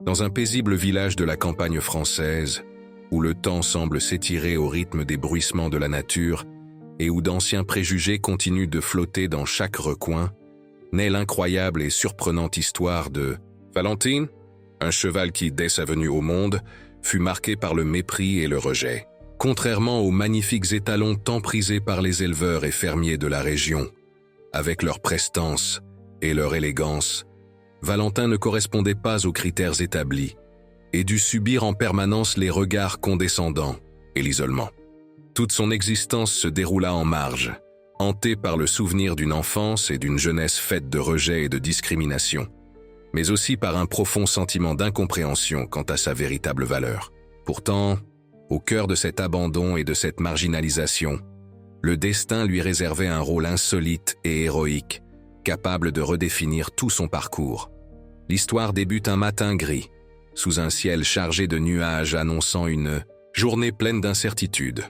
Dans un paisible village de la campagne française, où le temps semble s'étirer au rythme des bruissements de la nature et où d'anciens préjugés continuent de flotter dans chaque recoin, naît l'incroyable et surprenante histoire de Valentine, un cheval qui, dès sa venue au monde, fut marqué par le mépris et le rejet. Contrairement aux magnifiques étalons tant prisés par les éleveurs et fermiers de la région, avec leur prestance et leur élégance, Valentin ne correspondait pas aux critères établis et dut subir en permanence les regards condescendants et l'isolement. Toute son existence se déroula en marge, hantée par le souvenir d'une enfance et d'une jeunesse faite de rejet et de discrimination, mais aussi par un profond sentiment d'incompréhension quant à sa véritable valeur. Pourtant, au cœur de cet abandon et de cette marginalisation, le destin lui réservait un rôle insolite et héroïque, capable de redéfinir tout son parcours. L'histoire débute un matin gris, sous un ciel chargé de nuages annonçant une journée pleine d'incertitudes.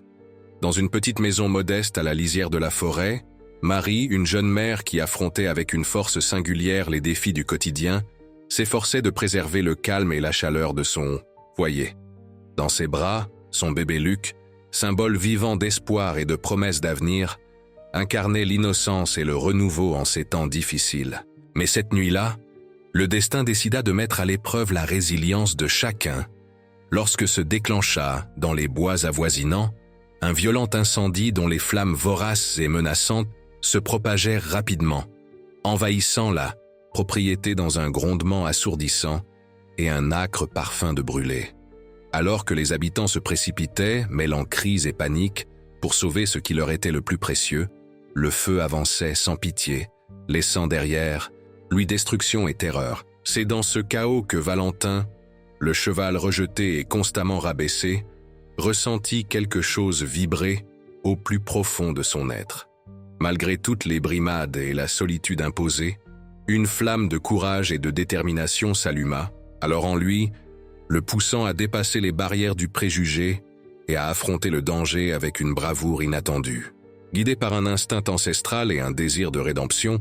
Dans une petite maison modeste à la lisière de la forêt, Marie, une jeune mère qui affrontait avec une force singulière les défis du quotidien, s'efforçait de préserver le calme et la chaleur de son foyer. Dans ses bras, son bébé Luc, symbole vivant d'espoir et de promesses d'avenir, incarnait l'innocence et le renouveau en ces temps difficiles. Mais cette nuit-là, le destin décida de mettre à l'épreuve la résilience de chacun, lorsque se déclencha, dans les bois avoisinants, un violent incendie dont les flammes voraces et menaçantes se propagèrent rapidement, envahissant la propriété dans un grondement assourdissant et un âcre parfum de brûlé. Alors que les habitants se précipitaient, mêlant cris et panique, pour sauver ce qui leur était le plus précieux, le feu avançait sans pitié, laissant derrière lui destruction et terreur. C'est dans ce chaos que Valentin, le cheval rejeté et constamment rabaissé, ressentit quelque chose vibrer au plus profond de son être. Malgré toutes les brimades et la solitude imposée, une flamme de courage et de détermination s'alluma, alors en lui, le poussant à dépasser les barrières du préjugé et à affronter le danger avec une bravoure inattendue. Guidé par un instinct ancestral et un désir de rédemption,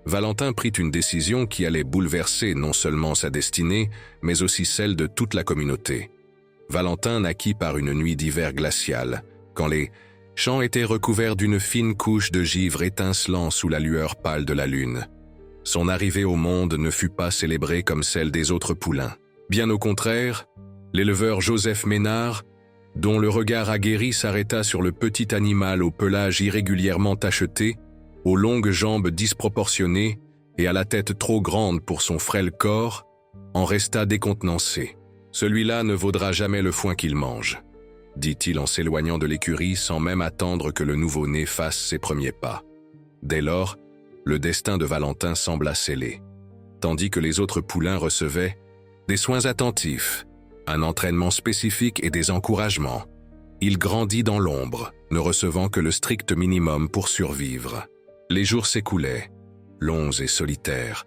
Valentin prit une décision qui allait bouleverser non seulement sa destinée, mais aussi celle de toute la communauté. Valentin naquit par une nuit d'hiver glacial, quand les champs étaient recouverts d'une fine couche de givre étincelant sous la lueur pâle de la lune. Son arrivée au monde ne fut pas célébrée comme celle des autres poulains. Bien au contraire, l'éleveur Joseph Ménard, dont le regard aguerri s'arrêta sur le petit animal au pelage irrégulièrement tacheté, aux longues jambes disproportionnées et à la tête trop grande pour son frêle corps, en resta décontenancé. « Celui-là ne vaudra jamais le foin qu'il mange », dit-il en s'éloignant de l'écurie sans même attendre que le nouveau-né fasse ses premiers pas. Dès lors, le destin de Valentin sembla scellé. Tandis que les autres poulains recevaient des soins attentifs, un entraînement spécifique et des encouragements, il grandit dans l'ombre, ne recevant que le strict minimum pour survivre. Les jours s'écoulaient, longs et solitaires,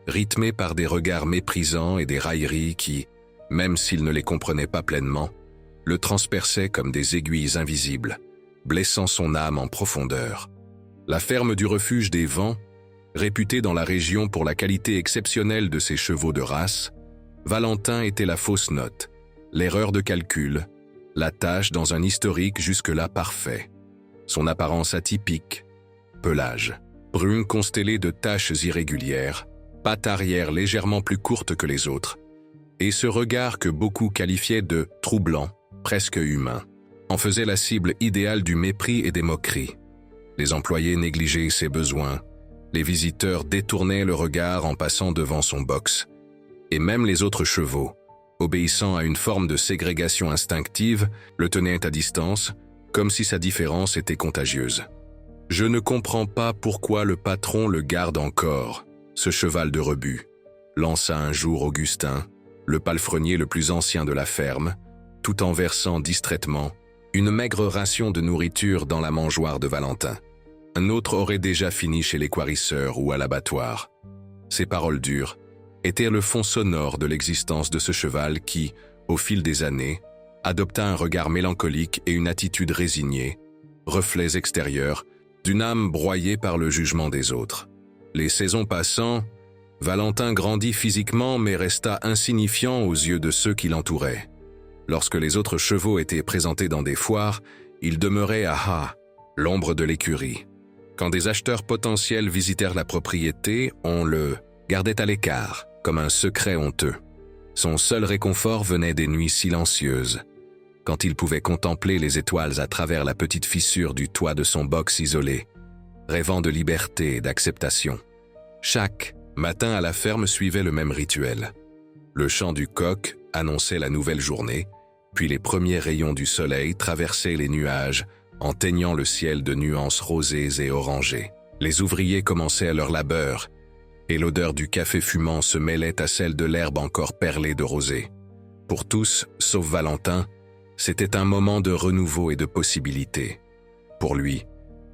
rythmés par des regards méprisants et des railleries qui, même s'il ne les comprenait pas pleinement, le transperçaient comme des aiguilles invisibles, blessant son âme en profondeur. La ferme du refuge des vents, réputée dans la région pour la qualité exceptionnelle de ses chevaux de race, Valentin était la fausse note, l'erreur de calcul, la tâche dans un historique jusque-là parfait. Son apparence atypique, pelage, brune constellée de taches irrégulières, pattes arrière légèrement plus courtes que les autres, et ce regard que beaucoup qualifiaient de troublant, presque humain, en faisait la cible idéale du mépris et des moqueries. Les employés négligeaient ses besoins, les visiteurs détournaient le regard en passant devant son box, et même les autres chevaux, obéissant à une forme de ségrégation instinctive, le tenaient à distance, comme si sa différence était contagieuse. « Je ne comprends pas pourquoi le patron le garde encore, ce cheval de rebut », lança un jour Augustin, le palefrenier le plus ancien de la ferme, tout en versant distraitement une maigre ration de nourriture dans la mangeoire de Valentin. Un autre aurait déjà fini chez l'équarrisseur ou à l'abattoir. Ces paroles dures étaient le fond sonore de l'existence de ce cheval qui, au fil des années, adopta un regard mélancolique et une attitude résignée, reflets extérieurs d'une âme broyée par le jugement des autres. Les saisons passant, Valentin grandit physiquement mais resta insignifiant aux yeux de ceux qui l'entouraient. Lorsque les autres chevaux étaient présentés dans des foires, il demeurait à Ha, l'ombre de l'écurie. Quand des acheteurs potentiels visitèrent la propriété, on le gardait à l'écart, comme un secret honteux. Son seul réconfort venait des nuits silencieuses, quand il pouvait contempler les étoiles à travers la petite fissure du toit de son box isolé, rêvant de liberté et d'acceptation. Chaque matin à la ferme suivait le même rituel. Le chant du coq annonçait la nouvelle journée, puis les premiers rayons du soleil traversaient les nuages en teignant le ciel de nuances rosées et orangées. Les ouvriers commençaient à leur labeur, et l'odeur du café fumant se mêlait à celle de l'herbe encore perlée de rosée. Pour tous, sauf Valentin, c'était un moment de renouveau et de possibilité. Pour lui,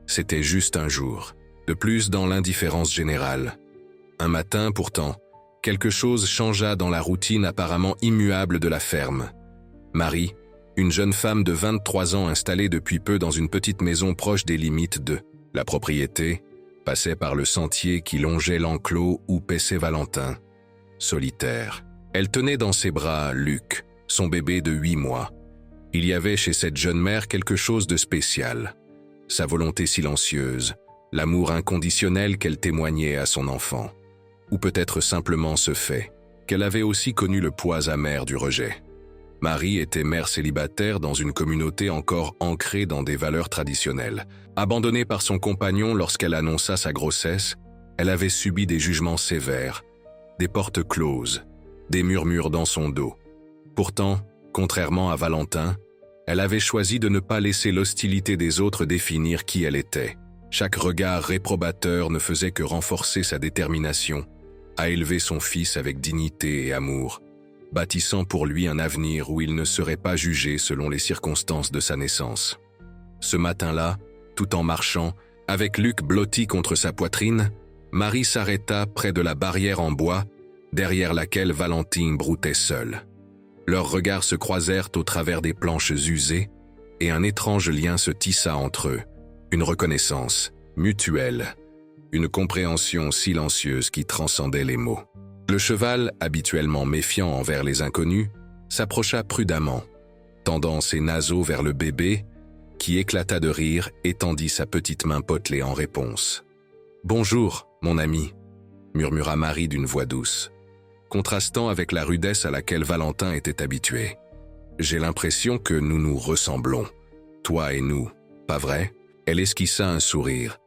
c'était juste un jour, de plus dans l'indifférence générale. Un matin, pourtant, quelque chose changea dans la routine apparemment immuable de la ferme. Marie, une jeune femme de 23 ans installée depuis peu dans une petite maison proche des limites de la propriété, passait par le sentier qui longeait l'enclos où paissait Valentin. Solitaire. Elle tenait dans ses bras Luc, son bébé de 8 mois. Il y avait chez cette jeune mère quelque chose de spécial. Sa volonté silencieuse, l'amour inconditionnel qu'elle témoignait à son enfant. Ou peut-être simplement ce fait qu'elle avait aussi connu le poids amer du rejet. Marie était mère célibataire dans une communauté encore ancrée dans des valeurs traditionnelles. Abandonnée par son compagnon lorsqu'elle annonça sa grossesse, elle avait subi des jugements sévères, des portes closes, des murmures dans son dos. Pourtant, contrairement à Valentin, elle avait choisi de ne pas laisser l'hostilité des autres définir qui elle était. Chaque regard réprobateur ne faisait que renforcer sa détermination à élever son fils avec dignité et amour, bâtissant pour lui un avenir où il ne serait pas jugé selon les circonstances de sa naissance. Ce matin-là, tout en marchant, avec Luc blotti contre sa poitrine, Marie s'arrêta près de la barrière en bois, derrière laquelle Valentine broutait seule. Leurs regards se croisèrent au travers des planches usées, et un étrange lien se tissa entre eux, une reconnaissance mutuelle, une compréhension silencieuse qui transcendait les mots. Le cheval, habituellement méfiant envers les inconnus, s'approcha prudemment, tendant ses naseaux vers le bébé, qui éclata de rire et tendit sa petite main potelée en réponse. « Bonjour, mon ami », murmura Marie d'une voix douce, contrastant avec la rudesse à laquelle Valentin était habitué. « J'ai l'impression que nous nous ressemblons, toi et nous, pas vrai ?» Elle esquissa un sourire.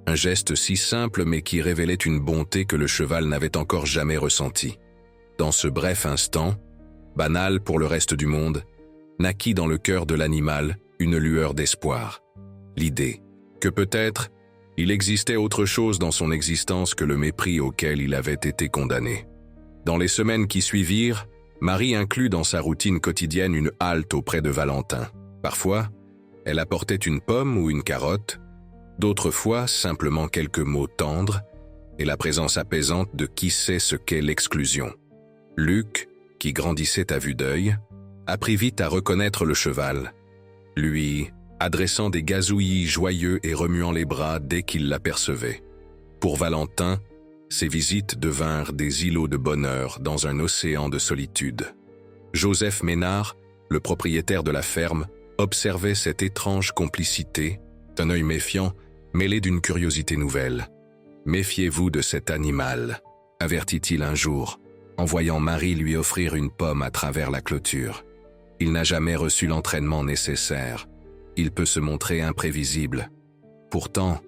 Un geste si simple mais qui révélait une bonté que le cheval n'avait encore jamais ressentie. Dans ce bref instant, banal pour le reste du monde, naquit dans le cœur de l'animal une lueur d'espoir. L'idée que peut-être il existait autre chose dans son existence que le mépris auquel il avait été condamné. Dans les semaines qui suivirent, Marie inclut dans sa routine quotidienne une halte auprès de Valentin. Parfois, elle apportait une pomme ou une carotte, d'autres fois, simplement quelques mots tendres et la présence apaisante de qui sait ce qu'est l'exclusion. Luc, qui grandissait à vue d'œil, apprit vite à reconnaître le cheval, lui adressant des gazouillis joyeux et remuant les bras dès qu'il l'apercevait. Pour Valentin, ces visites devinrent des îlots de bonheur dans un océan de solitude. Joseph Ménard, le propriétaire de la ferme, observait cette étrange complicité, d'un œil méfiant, mêlé d'une curiosité nouvelle. « Méfiez-vous de cet animal », avertit-il un jour, en voyant Marie lui offrir une pomme à travers la clôture. « Il n'a jamais reçu l'entraînement nécessaire. Il peut se montrer imprévisible. » Pourtant,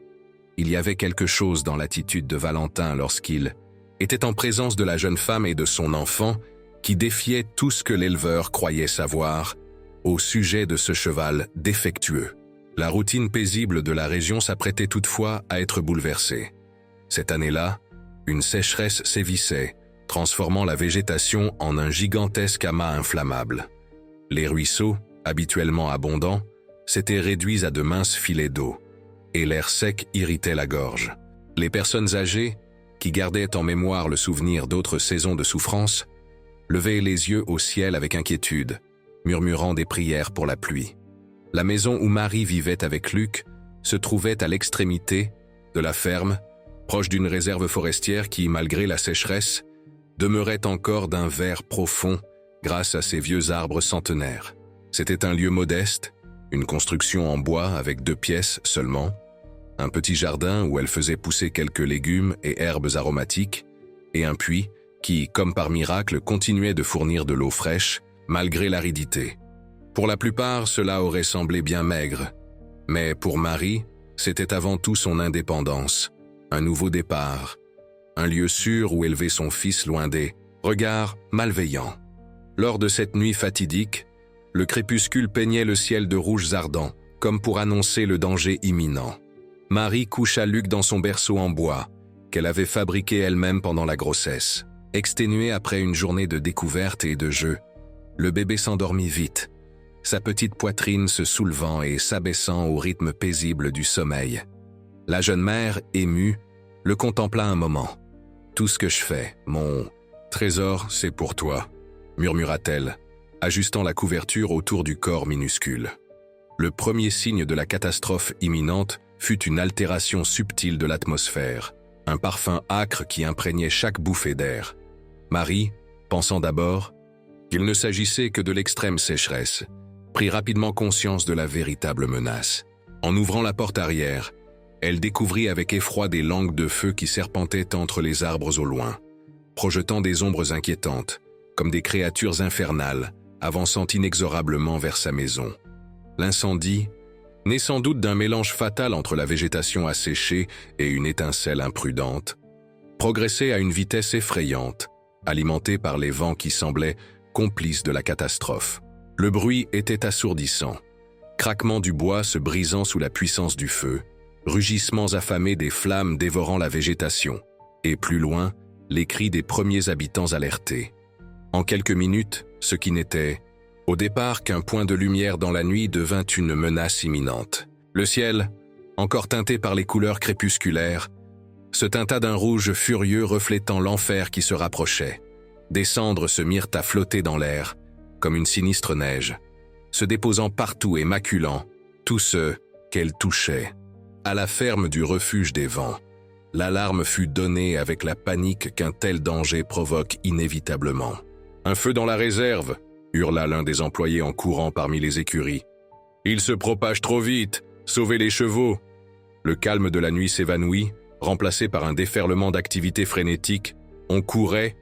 il y avait quelque chose dans l'attitude de Valentin lorsqu'il était en présence de la jeune femme et de son enfant qui défiait tout ce que l'éleveur croyait savoir au sujet de ce cheval défectueux. La routine paisible de la région s'apprêtait toutefois à être bouleversée. Cette année-là, une sécheresse sévissait, transformant la végétation en un gigantesque amas inflammable. Les ruisseaux, habituellement abondants, s'étaient réduits à de minces filets d'eau, et l'air sec irritait la gorge. Les personnes âgées, qui gardaient en mémoire le souvenir d'autres saisons de souffrance, levaient les yeux au ciel avec inquiétude, murmurant des prières pour la pluie. La maison où Marie vivait avec Luc se trouvait à l'extrémité de la ferme, proche d'une réserve forestière qui, malgré la sécheresse, demeurait encore d'un vert profond grâce à ses vieux arbres centenaires. C'était un lieu modeste, une construction en bois avec 2 pièces seulement, un petit jardin où elle faisait pousser quelques légumes et herbes aromatiques, et un puits qui, comme par miracle, continuait de fournir de l'eau fraîche, malgré l'aridité. Pour la plupart, cela aurait semblé bien maigre, mais pour Marie, c'était avant tout son indépendance, un nouveau départ, un lieu sûr où élever son fils loin des regards malveillants. Lors de cette nuit fatidique, le crépuscule peignait le ciel de rouges ardents, comme pour annoncer le danger imminent. Marie coucha Luc dans son berceau en bois, qu'elle avait fabriqué elle-même pendant la grossesse. Exténué après une journée de découverte et de jeu, le bébé s'endormit vite, sa petite poitrine se soulevant et s'abaissant au rythme paisible du sommeil. La jeune mère, émue, le contempla un moment. « Tout ce que je fais, mon trésor, c'est pour toi », murmura-t-elle, ajustant la couverture autour du corps minuscule. Le premier signe de la catastrophe imminente fut une altération subtile de l'atmosphère, un parfum âcre qui imprégnait chaque bouffée d'air. Marie, pensant d'abord qu'il ne s'agissait que de l'extrême sécheresse, prit rapidement conscience de la véritable menace. En ouvrant la porte arrière, elle découvrit avec effroi des langues de feu qui serpentaient entre les arbres au loin, projetant des ombres inquiétantes, comme des créatures infernales, avançant inexorablement vers sa maison. L'incendie, né sans doute d'un mélange fatal entre la végétation asséchée et une étincelle imprudente, progressait à une vitesse effrayante, alimenté par les vents qui semblaient complices de la catastrophe. Le bruit était assourdissant, craquement du bois se brisant sous la puissance du feu, rugissements affamés des flammes dévorant la végétation, et plus loin, les cris des premiers habitants alertés. En quelques minutes, ce qui n'était, au départ, qu'un point de lumière dans la nuit devint une menace imminente. Le ciel, encore teinté par les couleurs crépusculaires, se teinta d'un rouge furieux reflétant l'enfer qui se rapprochait. Des cendres se mirent à flotter dans l'air, comme une sinistre neige, se déposant partout et maculant tout ce qu'elle touchait. À la ferme du refuge des vents, l'alarme fut donnée avec la panique qu'un tel danger provoque inévitablement. « Un feu dans la réserve !» hurla l'un des employés en courant parmi les écuries. « Il se propage trop vite! Sauvez les chevaux !» Le calme de la nuit s'évanouit, remplacé par un déferlement d'activité frénétique. On courait,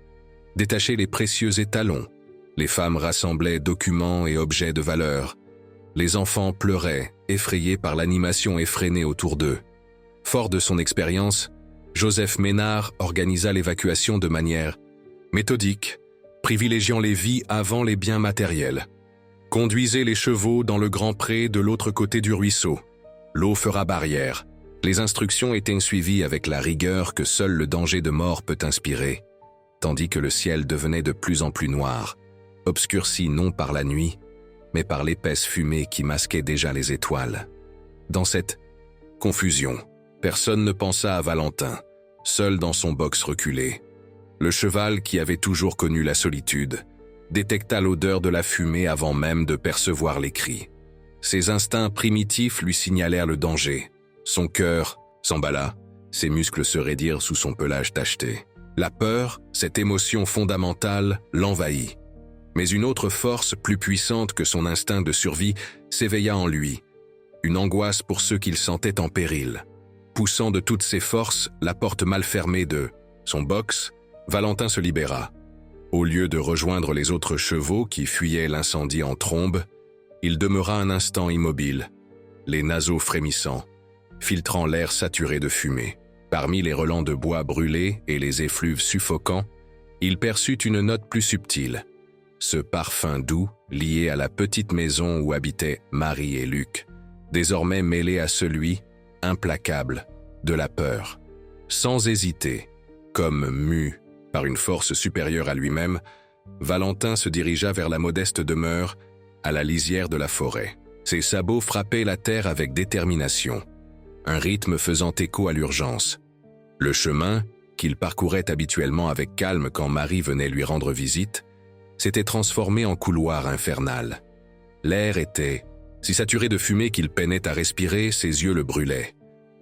détachait les précieux étalons. Les femmes rassemblaient documents et objets de valeur. Les enfants pleuraient, effrayés par l'animation effrénée autour d'eux. Fort de son expérience, Joseph Ménard organisa l'évacuation de manière méthodique, privilégiant les vies avant les biens matériels. Conduisez les chevaux dans le grand pré de l'autre côté du ruisseau. L'eau fera barrière. Les instructions étaient suivies avec la rigueur que seul le danger de mort peut inspirer, tandis que le ciel devenait de plus en plus noir, obscurci non par la nuit, mais par l'épaisse fumée qui masquait déjà les étoiles. Dans cette confusion, personne ne pensa à Valentin, seul dans son box reculé. Le cheval, qui avait toujours connu la solitude, détecta l'odeur de la fumée avant même de percevoir les cris. Ses instincts primitifs lui signalèrent le danger. Son cœur s'emballa, ses muscles se raidirent sous son pelage tacheté. La peur, cette émotion fondamentale, l'envahit. Mais une autre force, plus puissante que son instinct de survie, s'éveilla en lui. Une angoisse pour ceux qu'il sentait en péril. Poussant de toutes ses forces la porte mal fermée de son box, Valentin se libéra. Au lieu de rejoindre les autres chevaux qui fuyaient l'incendie en trombe, il demeura un instant immobile, les naseaux frémissants, filtrant l'air saturé de fumée. Parmi les relents de bois brûlés et les effluves suffocants, il perçut une note plus subtile. Ce parfum doux, lié à la petite maison où habitaient Marie et Luc, désormais mêlé à celui, implacable, de la peur. Sans hésiter, comme mu par une force supérieure à lui-même, Valentin se dirigea vers la modeste demeure, à la lisière de la forêt. Ses sabots frappaient la terre avec détermination, un rythme faisant écho à l'urgence. Le chemin, qu'il parcourait habituellement avec calme quand Marie venait lui rendre visite, s'était transformé en couloir infernal. L'air était si saturé de fumée qu'il peinait à respirer, ses yeux le brûlaient.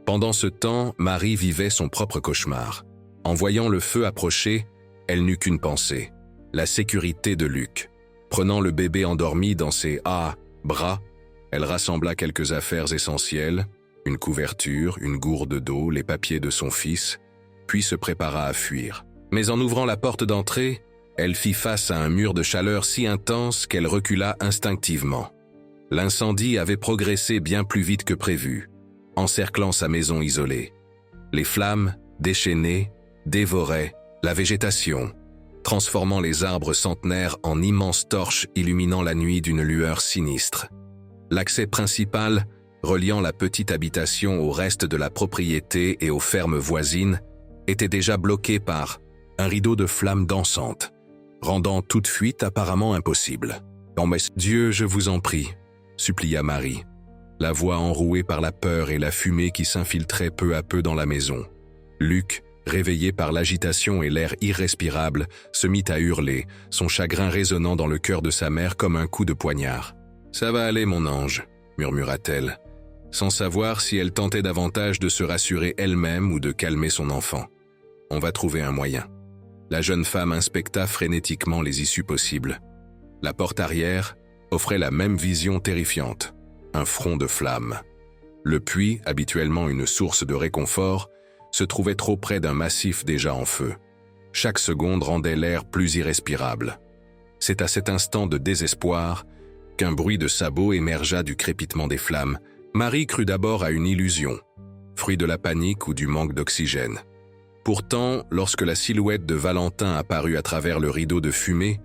Pendant ce temps, Marie vivait son propre cauchemar. En voyant le feu approcher, elle n'eut qu'une pensée, la sécurité de Luc. Prenant le bébé endormi dans ses bras, elle rassembla quelques affaires essentielles, une couverture, une gourde d'eau, les papiers de son fils, puis se prépara à fuir. Mais en ouvrant la porte d'entrée, elle fit face à un mur de chaleur si intense qu'elle recula instinctivement. L'incendie avait progressé bien plus vite que prévu, encerclant sa maison isolée. Les flammes, déchaînées, dévoraient la végétation, transformant les arbres centenaires en immenses torches illuminant la nuit d'une lueur sinistre. L'accès principal, reliant la petite habitation au reste de la propriété et aux fermes voisines, était déjà bloqué par un rideau de flammes dansantes, rendant toute fuite apparemment impossible. « Oh, mais Dieu, je vous en prie », supplia Marie, la voix enrouée par la peur et la fumée qui s'infiltrait peu à peu dans la maison. Luc, réveillé par l'agitation et l'air irrespirable, se mit à hurler, son chagrin résonnant dans le cœur de sa mère comme un coup de poignard. « Ça va aller, mon ange », murmura-t-elle, sans savoir si elle tentait davantage de se rassurer elle-même ou de calmer son enfant. « On va trouver un moyen. » La jeune femme inspecta frénétiquement les issues possibles. La porte arrière offrait la même vision terrifiante, un front de flammes. Le puits, habituellement une source de réconfort, se trouvait trop près d'un massif déjà en feu. Chaque seconde rendait l'air plus irrespirable. C'est à cet instant de désespoir qu'un bruit de sabots émergea du crépitement des flammes. Marie crut d'abord à une illusion, fruit de la panique ou du manque d'oxygène. Pourtant, lorsque la silhouette de Valentin apparut à travers le rideau de fumée,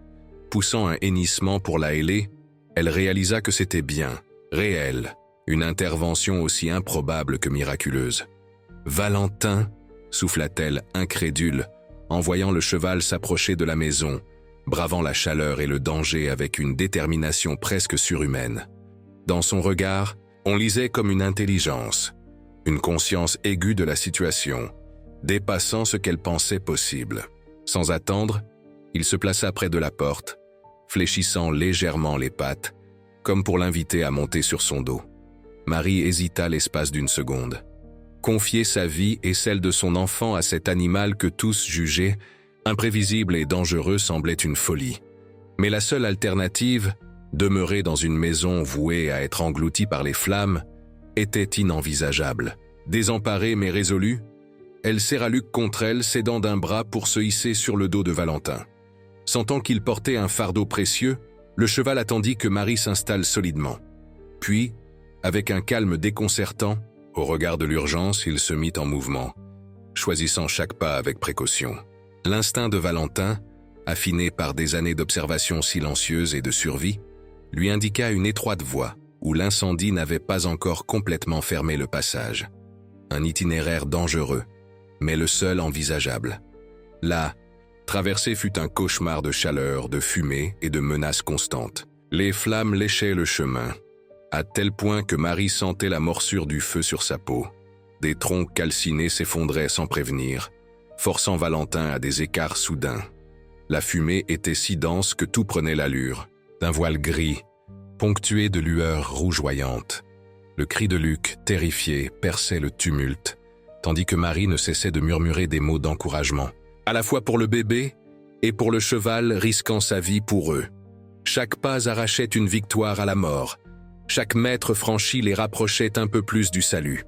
poussant un hennissement pour la héler, elle réalisa que c'était bien, réel, une intervention aussi improbable que miraculeuse. « Valentin » souffla-t-elle incrédule, en voyant le cheval s'approcher de la maison, bravant la chaleur et le danger avec une détermination presque surhumaine. Dans son regard, on lisait comme une intelligence, une conscience aiguë de la situation, dépassant ce qu'elle pensait possible. Sans attendre, il se plaça près de la porte, fléchissant légèrement les pattes, comme pour l'inviter à monter sur son dos. Marie hésita l'espace d'une seconde. Confier sa vie et celle de son enfant à cet animal que tous jugeaient imprévisible et dangereux semblait une folie. Mais la seule alternative, demeurer dans une maison vouée à être engloutie par les flammes, était inenvisageable. Désemparée mais résolue, elle serra Luc contre elle, s'aidant d'un bras pour se hisser sur le dos de Valentin. Sentant qu'il portait un fardeau précieux, le cheval attendit que Marie s'installe solidement. Puis, avec un calme déconcertant, au regard de l'urgence, il se mit en mouvement, choisissant chaque pas avec précaution. L'instinct de Valentin, affiné par des années d'observation silencieuse et de survie, lui indiqua une étroite voie où l'incendie n'avait pas encore complètement fermé le passage. Un itinéraire dangereux, mais le seul envisageable. La traversée fut un cauchemar de chaleur, de fumée et de menaces constantes. Les flammes léchaient le chemin, à tel point que Marie sentait la morsure du feu sur sa peau. Des troncs calcinés s'effondraient sans prévenir, forçant Valentin à des écarts soudains. La fumée était si dense que tout prenait l'allure d'un voile gris, ponctué de lueurs rougeoyantes. Le cri de Luc, terrifié, perçait le tumulte, tandis que Marie ne cessait de murmurer des mots d'encouragement, à la fois pour le bébé et pour le cheval risquant sa vie pour eux. Chaque pas arrachait une victoire à la mort. Chaque mètre franchi les rapprochait un peu plus du salut.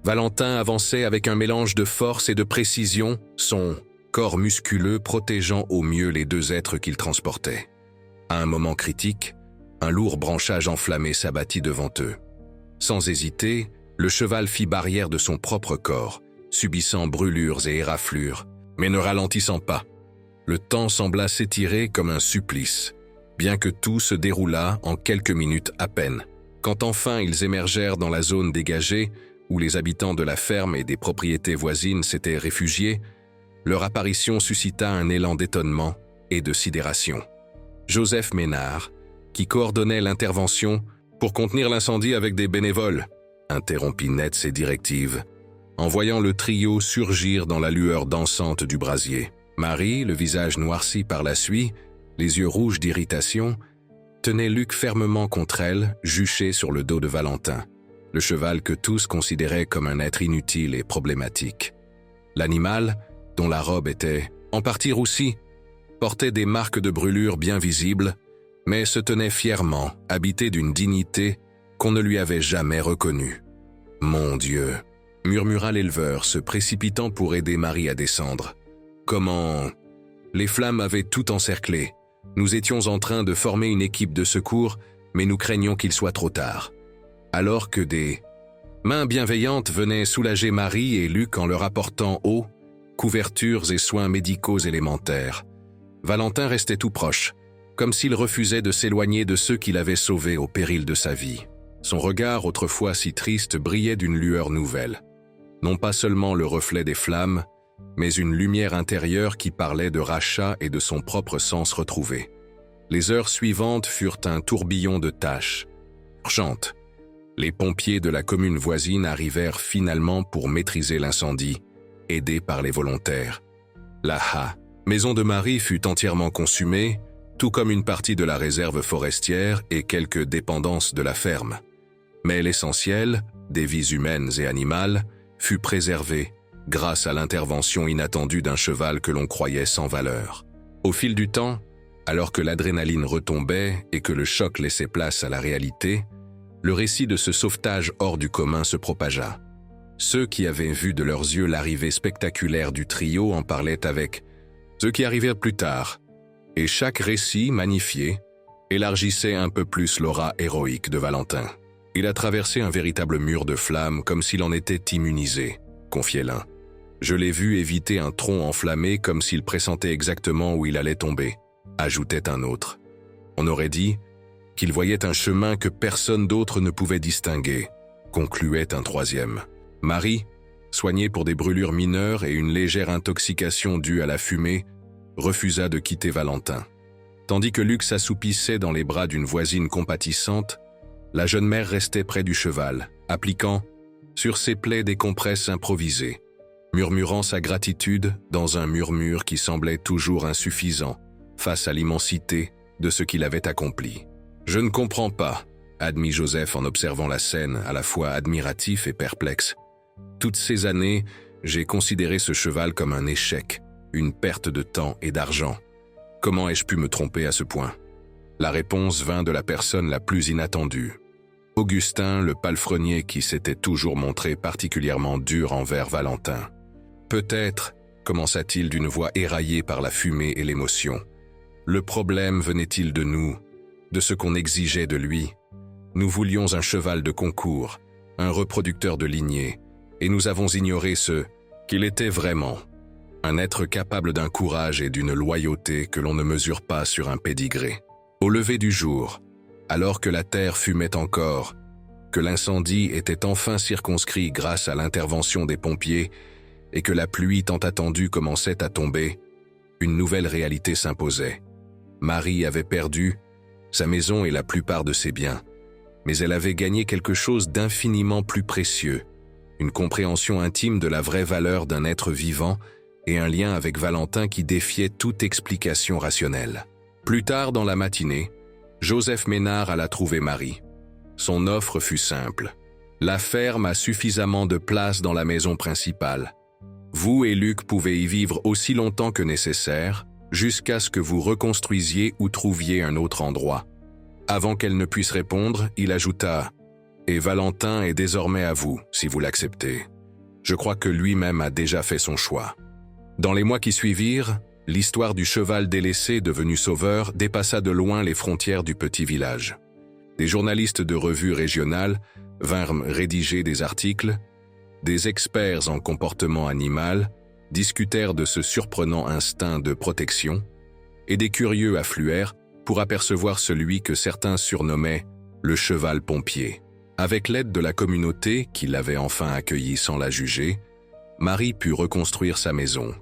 Valentin avançait avec un mélange de force et de précision, son corps musculeux protégeant au mieux les deux êtres qu'il transportait. À un moment critique, un lourd branchage enflammé s'abattit devant eux. Sans hésiter, le cheval fit barrière de son propre corps, subissant brûlures et éraflures, mais ne ralentissant pas. Le temps sembla s'étirer comme un supplice, bien que tout se déroula en quelques minutes à peine. Quand enfin ils émergèrent dans la zone dégagée, où les habitants de la ferme et des propriétés voisines s'étaient réfugiés, leur apparition suscita un élan d'étonnement et de sidération. Joseph Ménard, qui coordonnait l'intervention pour contenir l'incendie avec des bénévoles, interrompit net ses directives, en voyant le trio surgir dans la lueur dansante du brasier. Marie, le visage noirci par la suie, les yeux rouges d'irritation, tenait Luc fermement contre elle, juché sur le dos de Valentin. le cheval que tous considéraient comme un être inutile et problématique. L'animal, dont la robe était en partie roussie, portait des marques de brûlure bien visibles, mais se tenait fièrement, habité d'une dignité qu'on ne lui avait jamais reconnue. « Mon Dieu !» murmura l'éleveur, se précipitant pour aider Marie à descendre. « Comment ?» Les flammes avaient tout encerclé. Nous étions en train de former une équipe de secours, mais nous craignions qu'il soit trop tard. Alors que des mains bienveillantes venaient soulager Marie et Luc en leur apportant eau, couvertures et soins médicaux élémentaires, Valentin restait tout proche, comme s'il refusait de s'éloigner de ceux qu'il avait sauvés au péril de sa vie. Son regard, autrefois si triste, brillait d'une lueur nouvelle. Non pas seulement le reflet des flammes, mais une lumière intérieure qui parlait de rachat et de son propre sens retrouvé. Les heures suivantes furent un tourbillon de tâches. Urgentes. Les pompiers de la commune voisine arrivèrent finalement pour maîtriser l'incendie, aidés par les volontaires. La maison de Marie fut entièrement consumée, tout comme une partie de la réserve forestière et quelques dépendances de la ferme. Mais l'essentiel, des vies humaines et animales, fut préservé grâce à l'intervention inattendue d'un cheval que l'on croyait sans valeur. Au fil du temps, alors que l'adrénaline retombait et que le choc laissait place à la réalité, le récit de ce sauvetage hors du commun se propagea. Ceux qui avaient vu de leurs yeux l'arrivée spectaculaire du trio en parlaient avec ceux qui arrivèrent plus tard, et chaque récit, magnifié, élargissait un peu plus l'aura héroïque de Valentin. Il a traversé un véritable mur de flammes comme s'il en était immunisé, confiait l'un. Je l'ai vu éviter un tronc enflammé comme s'il pressentait exactement où il allait tomber, ajoutait un autre. On aurait dit qu'il voyait un chemin que personne d'autre ne pouvait distinguer, concluait un troisième. Marie, soignée pour des brûlures mineures et une légère intoxication due à la fumée, refusa de quitter Valentin. Tandis que Luc s'assoupissait dans les bras d'une voisine compatissante, la jeune mère restait près du cheval, appliquant sur ses plaies des compresses improvisées, murmurant sa gratitude dans un murmure qui semblait toujours insuffisant face à l'immensité de ce qu'il avait accompli. « Je ne comprends pas », admit Joseph en observant la scène, à la fois admiratif et perplexe. « Toutes ces années, j'ai considéré ce cheval comme un échec, une perte de temps et d'argent. Comment ai-je pu me tromper à ce point ?» La réponse vint de la personne la plus inattendue. Augustin, le palefrenier qui s'était toujours montré particulièrement dur envers Valentin. « Peut-être, » commença-t-il d'une voix éraillée par la fumée et l'émotion, « le problème venait-il de nous, de ce qu'on exigeait de lui. Nous voulions un cheval de concours, un reproducteur de lignée, et nous avons ignoré ce qu'il était vraiment. Un être capable d'un courage et d'une loyauté que l'on ne mesure pas sur un pédigré. Au lever du jour, alors que la terre fumait encore, que l'incendie était enfin circonscrit grâce à l'intervention des pompiers et que la pluie tant attendue commençait à tomber, une nouvelle réalité s'imposait. Marie avait perdu sa maison et la plupart de ses biens, mais elle avait gagné quelque chose d'infiniment plus précieux, une compréhension intime de la vraie valeur d'un être vivant et un lien avec Valentin qui défiait toute explication rationnelle. Plus tard dans la matinée, Joseph Ménard alla trouver Marie. Son offre fut simple. La ferme a suffisamment de place dans la maison principale. Vous et Luc pouvez y vivre aussi longtemps que nécessaire, jusqu'à ce que vous reconstruisiez ou trouviez un autre endroit. Avant qu'elle ne puisse répondre, il ajouta « Et Valentin est désormais à vous, si vous l'acceptez. Je crois que lui-même a déjà fait son choix. » Dans les mois qui suivirent, l'histoire du cheval délaissé devenu sauveur dépassa de loin les frontières du petit village. Des journalistes de revues régionales vinrent rédiger des articles, des experts en comportement animal discutèrent de ce surprenant instinct de protection, et des curieux affluèrent pour apercevoir celui que certains surnommaient le cheval pompier. Avec l'aide de la communauté, qui l'avait enfin accueilli sans la juger, Marie put reconstruire sa maison,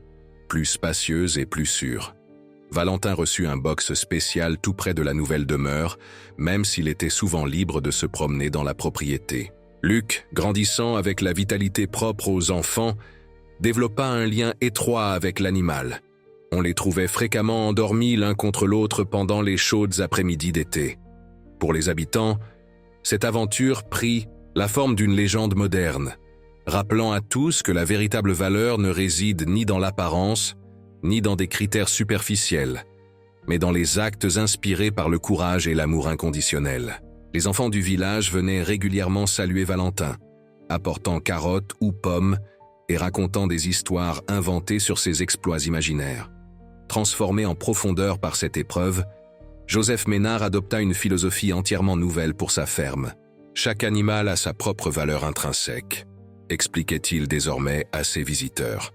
plus spacieuse et plus sûre. Valentin reçut un box spécial tout près de la nouvelle demeure, même s'il était souvent libre de se promener dans la propriété. Luc, grandissant avec la vitalité propre aux enfants, développa un lien étroit avec l'animal. On les trouvait fréquemment endormis l'un contre l'autre pendant les chaudes après-midi d'été. Pour les habitants, cette aventure prit la forme d'une légende moderne, rappelant à tous que la véritable valeur ne réside ni dans l'apparence, ni dans des critères superficiels, mais dans les actes inspirés par le courage et l'amour inconditionnel. Les enfants du village venaient régulièrement saluer Valentin, apportant carottes ou pommes et racontant des histoires inventées sur ses exploits imaginaires. Transformé en profondeur par cette épreuve, Joseph Ménard adopta une philosophie entièrement nouvelle pour sa ferme. Chaque animal a sa propre valeur intrinsèque, expliquait-il désormais à ses visiteurs.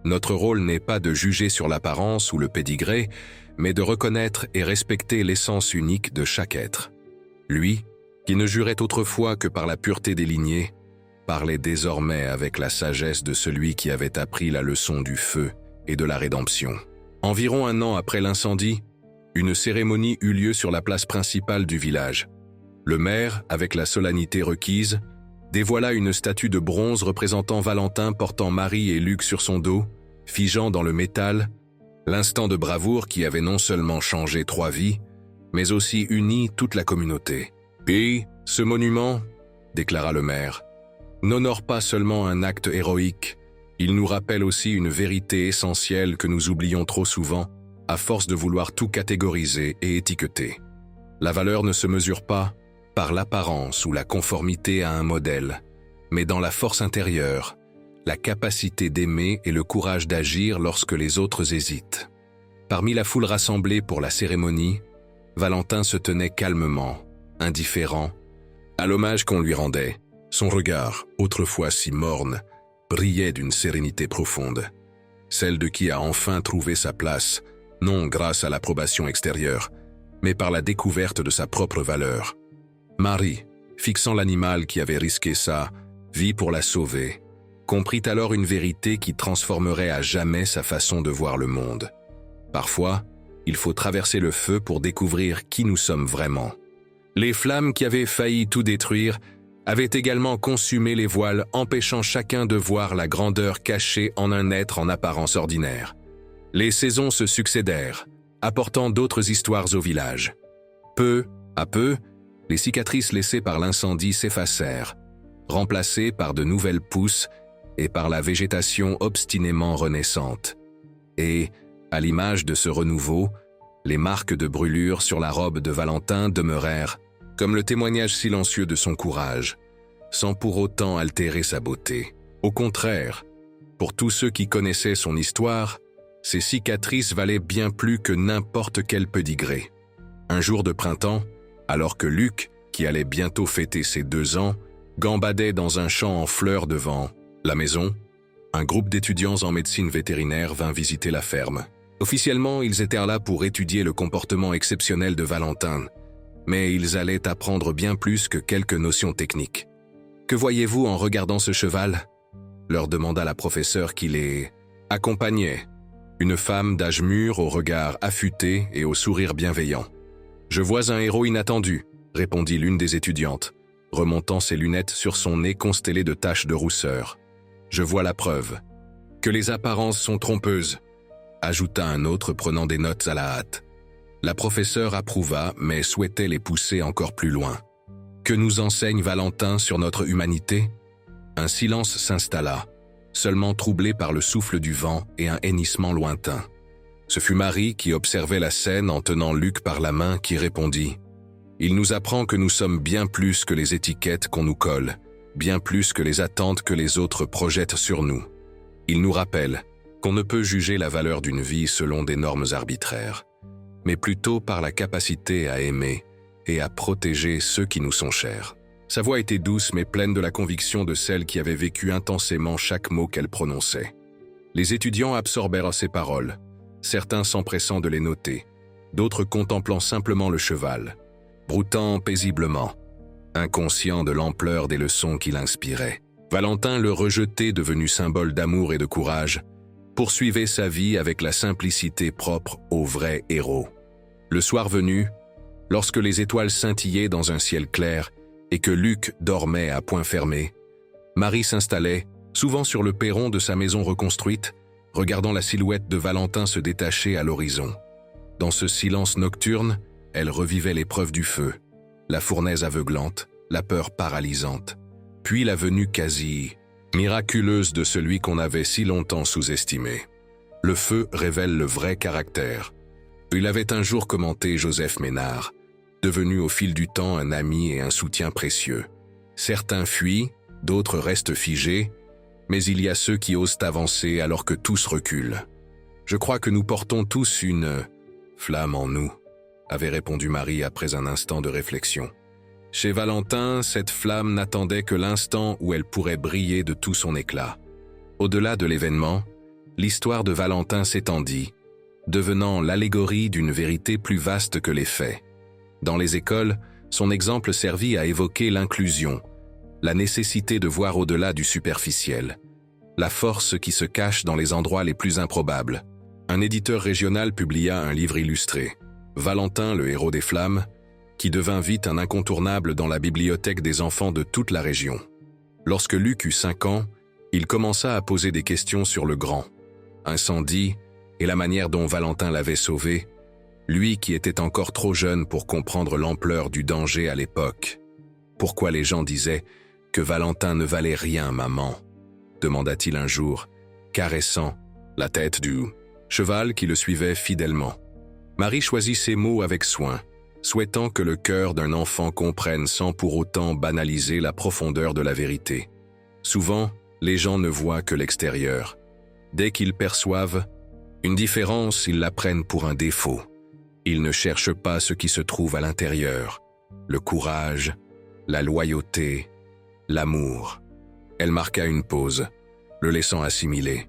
Notre rôle n'est pas de juger sur l'apparence ou le pédigré, mais de reconnaître et respecter l'essence unique de chaque être. Lui, qui ne jurait autrefois que par la pureté des lignées, parlait désormais avec la sagesse de celui qui avait appris la leçon du feu et de la rédemption. Environ un an après l'incendie, une cérémonie eut lieu sur la place principale du village. Le maire, avec la solennité requise, dévoila une statue de bronze représentant Valentin portant Marie et Luc sur son dos, figeant dans le métal l'instant de bravoure qui avait non seulement changé 3 vies, mais aussi uni toute la communauté. Et ce monument, déclara le maire, n'honore pas seulement un acte héroïque, il nous rappelle aussi une vérité essentielle que nous oublions trop souvent, à force de vouloir tout catégoriser et étiqueter. La valeur ne se mesure pas par l'apparence ou la conformité à un modèle, mais dans la force intérieure, la capacité d'aimer et le courage d'agir lorsque les autres hésitent. Parmi la foule rassemblée pour la cérémonie, Valentin se tenait calmement, indifférent, à l'hommage qu'on lui rendait. Son regard, autrefois si morne, brillait d'une sérénité profonde, celle de qui a enfin trouvé sa place, non grâce à l'approbation extérieure, mais par la découverte de sa propre valeur. Marie, fixant l'animal qui avait risqué sa vie pour la sauver, comprit alors une vérité qui transformerait à jamais sa façon de voir le monde. Parfois, il faut traverser le feu pour découvrir qui nous sommes vraiment. Les flammes qui avaient failli tout détruire avaient également consumé les voiles, empêchant chacun de voir la grandeur cachée en un être en apparence ordinaire. Les saisons se succédèrent, apportant d'autres histoires au village. Peu à peu, les cicatrices laissées par l'incendie s'effacèrent, remplacées par de nouvelles pousses et par la végétation obstinément renaissante. Et, à l'image de ce renouveau, les marques de brûlure sur la robe de Valentin demeurèrent comme le témoignage silencieux de son courage, sans pour autant altérer sa beauté. Au contraire, pour tous ceux qui connaissaient son histoire, ces cicatrices valaient bien plus que n'importe quel pédigré. Un jour de printemps, alors que Luc, qui allait bientôt fêter ses 2 ans, gambadait dans un champ en fleurs devant la maison, un groupe d'étudiants en médecine vétérinaire vint visiter la ferme. Officiellement, ils étaient là pour étudier le comportement exceptionnel de Valentin, mais ils allaient apprendre bien plus que quelques notions techniques. « Que voyez-vous en regardant ce cheval ?» leur demanda la professeure qui les accompagnait, une femme d'âge mûr au regard affûté et au sourire bienveillant. « Je vois un héros inattendu », répondit l'une des étudiantes, remontant ses lunettes sur son nez constellé de taches de rousseur. « Je vois la preuve. Que les apparences sont trompeuses », ajouta un autre prenant des notes à la hâte. La professeure approuva, mais souhaitait les pousser encore plus loin. Que nous enseigne Valentin sur notre humanité ? Un silence s'installa, seulement troublé par le souffle du vent et un hennissement lointain. Ce fut Marie qui observait la scène en tenant Luc par la main qui répondit « Il nous apprend que nous sommes bien plus que les étiquettes qu'on nous colle, bien plus que les attentes que les autres projettent sur nous. Il nous rappelle qu'on ne peut juger la valeur d'une vie selon des normes arbitraires, mais plutôt par la capacité à aimer et à protéger ceux qui nous sont chers. » Sa voix était douce mais pleine de la conviction de celle qui avait vécu intensément chaque mot qu'elle prononçait. Les étudiants absorbèrent ses paroles, certains s'empressant de les noter, d'autres contemplant simplement le cheval, broutant paisiblement, inconscient de l'ampleur des leçons qu'il inspirait. Valentin, le rejeté devenu symbole d'amour et de courage, poursuivait sa vie avec la simplicité propre aux vrais héros. Le soir venu, lorsque les étoiles scintillaient dans un ciel clair et que Luc dormait à poing fermé, Marie s'installait, souvent sur le perron de sa maison reconstruite, regardant la silhouette de Valentin se détacher à l'horizon. Dans ce silence nocturne, elle revivait l'épreuve du feu, la fournaise aveuglante, la peur paralysante. puis la venue quasi miraculeuse de celui qu'on avait si longtemps sous-estimé. Le feu révèle le vrai caractère. Il avait un jour commenté Joseph Ménard, devenu au fil du temps un ami et un soutien précieux. Certains fuient, d'autres restent figés, mais il y a ceux qui osent avancer alors que tous reculent. Je crois que nous portons tous une flamme en nous, avait répondu Marie après un instant de réflexion. Chez Valentin, cette flamme n'attendait que l'instant où elle pourrait briller de tout son éclat. Au-delà de l'événement, l'histoire de Valentin s'étendit, devenant l'allégorie d'une vérité plus vaste que les faits. Dans les écoles, son exemple servit à évoquer l'inclusion, la nécessité de voir au-delà du superficiel, la force qui se cache dans les endroits les plus improbables. Un éditeur régional publia un livre illustré, Valentin, le héros des flammes, qui devint vite un incontournable dans la bibliothèque des enfants de toute la région. Lorsque Luc eut 5 ans, il commença à poser des questions sur le grand incendie et la manière dont Valentin l'avait sauvé, lui qui était encore trop jeune pour comprendre l'ampleur du danger à l'époque. « Pourquoi les gens disaient que Valentin ne valait rien, maman ?» demanda-t-il un jour, caressant la tête du cheval qui le suivait fidèlement. Marie choisit ses mots avec soin, souhaitant que le cœur d'un enfant comprenne sans pour autant banaliser la profondeur de la vérité. Souvent, les gens ne voient que l'extérieur. Dès qu'ils perçoivent une différence, ils la prennent pour un défaut. Ils ne cherchent pas ce qui se trouve à l'intérieur, le courage, la loyauté, l'amour. Elle marqua une pause, le laissant assimiler.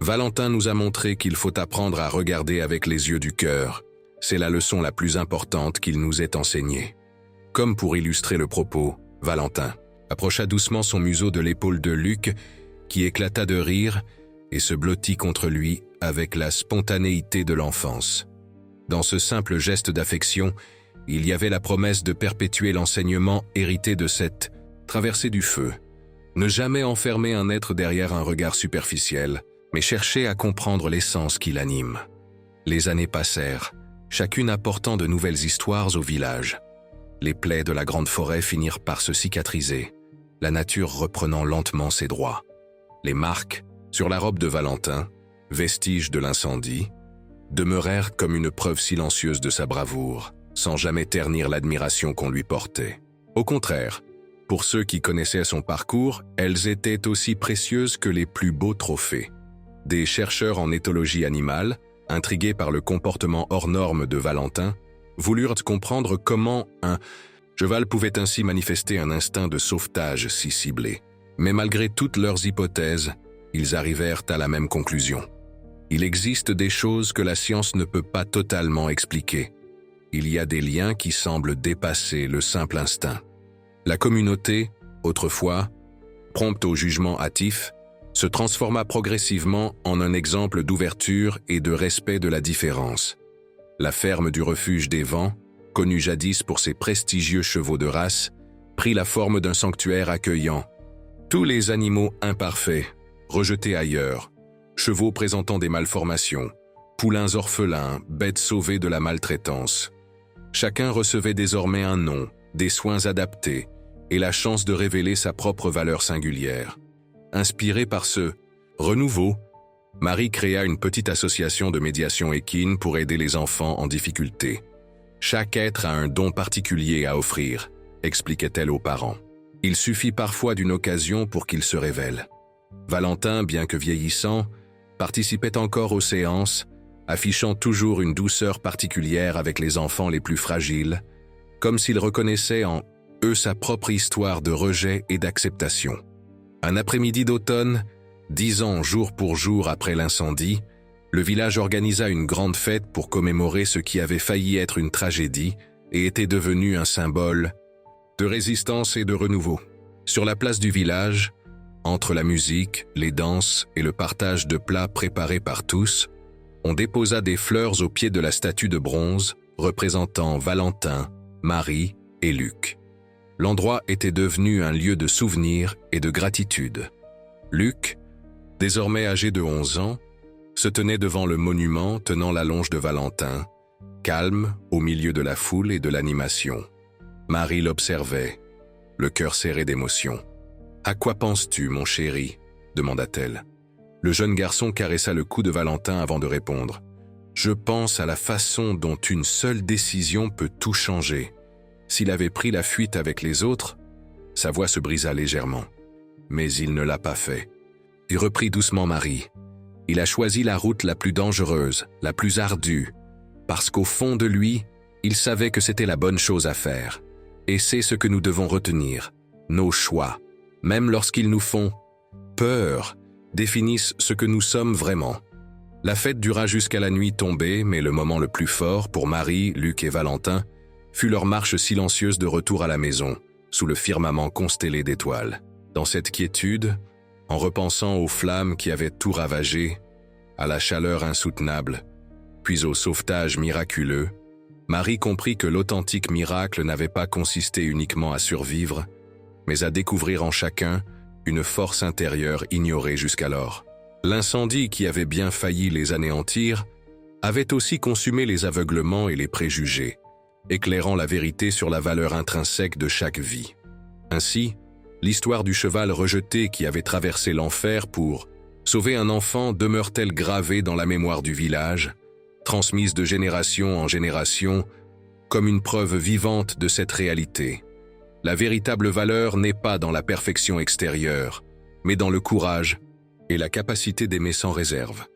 Valentin nous a montré qu'il faut apprendre à regarder avec les yeux du cœur. C'est la leçon la plus importante qu'il nous ait enseignée. Comme pour illustrer le propos, Valentin approcha doucement son museau de l'épaule de Luc, qui éclata de rire et se blottit contre lui avec la spontanéité de l'enfance. Dans ce simple geste d'affection, il y avait la promesse de perpétuer l'enseignement hérité de cette traversée du feu. Ne jamais enfermer un être derrière un regard superficiel, mais chercher à comprendre l'essence qui l'anime. Les années passèrent, chacune apportant de nouvelles histoires au village. Les plaies de la grande forêt finirent par se cicatriser, la nature reprenant lentement ses droits. Les marques, sur la robe de Valentin, vestiges de l'incendie, demeurèrent comme une preuve silencieuse de sa bravoure, sans jamais ternir l'admiration qu'on lui portait. Au contraire, pour ceux qui connaissaient son parcours, elles étaient aussi précieuses que les plus beaux trophées. Des chercheurs en éthologie animale, intrigués par le comportement hors norme de Valentin, voulurent comprendre comment un cheval pouvait ainsi manifester un instinct de sauvetage si ciblé. Mais malgré toutes leurs hypothèses, ils arrivèrent à la même conclusion. Il existe des choses que la science ne peut pas totalement expliquer. Il y a des liens qui semblent dépasser le simple instinct. La communauté, autrefois, prompte au jugement hâtif, se transforma progressivement en un exemple d'ouverture et de respect de la différence. La ferme du refuge des vents, connue jadis pour ses prestigieux chevaux de race, prit la forme d'un sanctuaire accueillant. Tous les animaux imparfaits, rejetés ailleurs, chevaux présentant des malformations, poulains orphelins, bêtes sauvées de la maltraitance. Chacun recevait désormais un nom, des soins adaptés et la chance de révéler sa propre valeur singulière. Inspirée par ce renouveau, Marie créa une petite association de médiation équine pour aider les enfants en difficulté. Chaque être a un don particulier à offrir, expliquait-elle aux parents. Il suffit parfois d'une occasion pour qu'il se révèle. Valentin, bien que vieillissant, participait encore aux séances, affichant toujours une douceur particulière avec les enfants les plus fragiles, comme s'il reconnaissait en eux sa propre histoire de rejet et d'acceptation. Un après-midi d'automne, 10 ans jour pour jour après l'incendie, le village organisa une grande fête pour commémorer ce qui avait failli être une tragédie et était devenu un symbole de résistance et de renouveau. Sur la place du village, entre la musique, les danses et le partage de plats préparés par tous, on déposa des fleurs au pied de la statue de bronze représentant Valentin, Marie et Luc. L'endroit était devenu un lieu de souvenir et de gratitude. Luc, désormais âgé de 11 ans, se tenait devant le monument tenant la longe de Valentin, calme au milieu de la foule et de l'animation. Marie l'observait, le cœur serré d'émotion. À quoi penses-tu, mon chéri ? demanda-t-elle. Le jeune garçon caressa le cou de Valentin avant de répondre. Je pense à la façon dont une seule décision peut tout changer. S'il avait pris la fuite avec les autres, sa voix se brisa légèrement. Mais il ne l'a pas fait. Et reprit doucement Marie. Il a choisi la route la plus dangereuse, la plus ardue, parce qu'au fond de lui, il savait que c'était la bonne chose à faire. Et c'est ce que nous devons retenir, nos choix, même lorsqu'ils nous font peur, définissent ce que nous sommes vraiment. La fête dura jusqu'à la nuit tombée, mais le moment le plus fort pour Marie, Luc et Valentin fut leur marche silencieuse de retour à la maison, sous le firmament constellé d'étoiles. Dans cette quiétude, en repensant aux flammes qui avaient tout ravagé, à la chaleur insoutenable, puis au sauvetage miraculeux, Marie comprit que l'authentique miracle n'avait pas consisté uniquement à survivre, mais à découvrir en chacun une force intérieure ignorée jusqu'alors. L'incendie qui avait bien failli les anéantir avait aussi consumé les aveuglements et les préjugés, éclairant la vérité sur la valeur intrinsèque de chaque vie. Ainsi, l'histoire du cheval rejeté qui avait traversé l'enfer pour sauver un enfant demeure-t-elle gravée dans la mémoire du village, transmise de génération en génération, comme une preuve vivante de cette réalité. La véritable valeur n'est pas dans la perfection extérieure, mais dans le courage et la capacité d'aimer sans réserve.